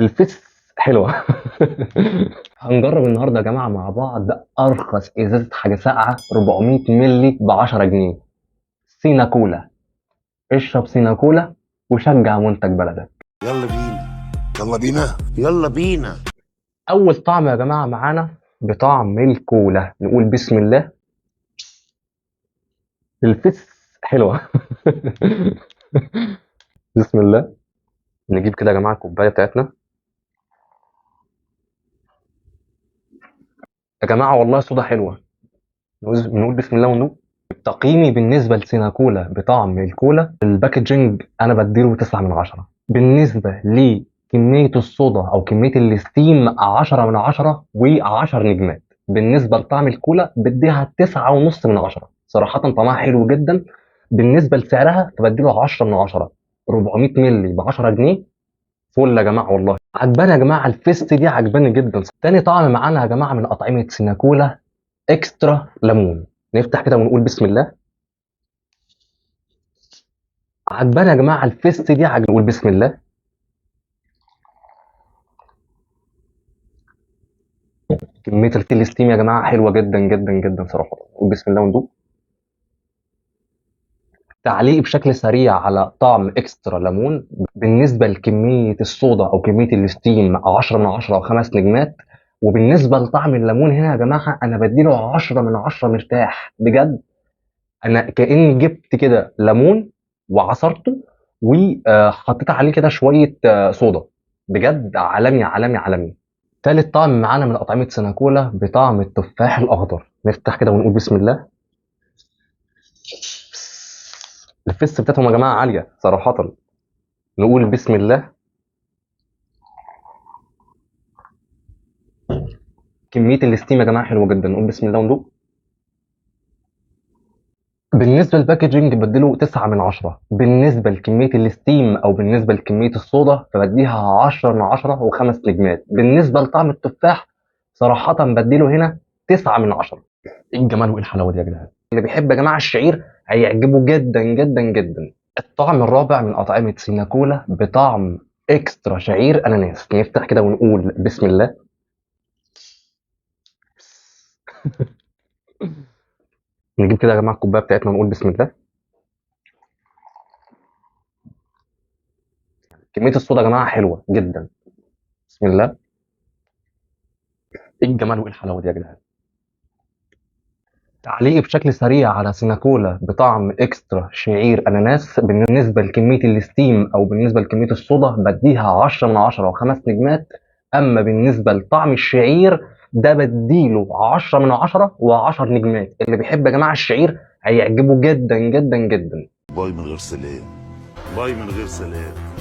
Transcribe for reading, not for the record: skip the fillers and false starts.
الفس حلوة. هنجرب النهارده يا جماعة مع بعض أرخص إزازة حاجة ساقعة 400 مللي ب 10 جنيه. سينا كولا. اشرب سينا كولا وشجع منتج بلدك. يلا بينا. يلا بينا. يلا بينا. أول طعم يا جماعة معانا بطعم الكولا، نقول بسم الله. الفس حلوة. بسم الله. نجيب كده يا جماعة الكوباية بتاعتنا. يا جماعة والله صودا حلوة. نقول بسم الله وندوق. تقييمي بالنسبة لسينا كولا بطعم الكولا، الباكجينج أنا بديله 9 من 10. بالنسبة لكمية الصودا أو كمية الستيم 10 من 10 و10 نجمات. بالنسبة لطعم الكولا بديها 9.5 من 10. صراحة طعمها حلو جدا. بالنسبة لسعرها فبديله 10 من 10. 400 مللي ب 10 جنيه. فل يا جماعة والله. عجباني يا جماعة الفيست دي، عجباني جدا. تاني طعم معانا يا جماعة من أطعمة سينا كولا اكسترا ليمون. نفتح كده ونقول بسم الله. عجباني يا جماعه الفيست دي، نقول بسم الله. كميه الستيم يا جماعه حلوه جدا جدا جدا صراحه. نقول بسم الله وندوق. تعليق بشكل سريع على طعم اكسترا ليمون. بالنسبه لكميه الصودا او كميه الستيم 10 من 10 و5 نجمات. وبالنسبه لطعم الليمون هنا يا جماعه انا بديله 10 من 10 مرتاح بجد. انا كاني جبت كده ليمون وعصرته وحطيت عليه كده شويه صودا. بجد عالمي عالمي عالمي. تالت طعم معانا من أطعمة سناكولا بطعم التفاح الأخضر. نفتح كده ونقول بسم الله. الفس بتاعتهم يا جماعة عالية صراحة. نقول بسم الله. كمية الستيم يا جماعة حلوة جدا. نقول بسم الله وندوق. بالنسبة للباكجينج بديله 9 من 10. بالنسبة لكمية الستيم أو بالنسبة لكمية الصودا فبديها 10 من 10 وخمس نجمات. بالنسبة لطعم التفاح صراحة بديله هنا 9 من 10. ايه الجمال وايه الحلاوة دي يا جدعان. اللي بيحب يا جماعة الشعير هيعجبه جدا جدا جدا. الطعم الرابع من أطعمة سينا كولا بطعم إكسترا شعير أناناس. نفتح كده ونقول بسم الله. نجيب كده يا جماعة الكوباية بتاعتنا ونقول بسم الله. كمية الصودا يا جماعة حلوة جدا. بسم الله. إيه الجمال وإيه الحلاوة دي يا جدعان. تعليقي بشكل سريع على سينا كولا بطعم إكسترا شعير أناناس. بالنسبة لكمية الستيم أو بالنسبة لكمية الصودا بديها 10 من 10 وخمس نجمات. أما بالنسبة لطعم الشعير ده بديله 10 من 10 و10 نجمات. اللي بيحب يا جماعة الشعير هيعجبه جدا جدا جدا. باي من غير سلام. باي من غير سلام.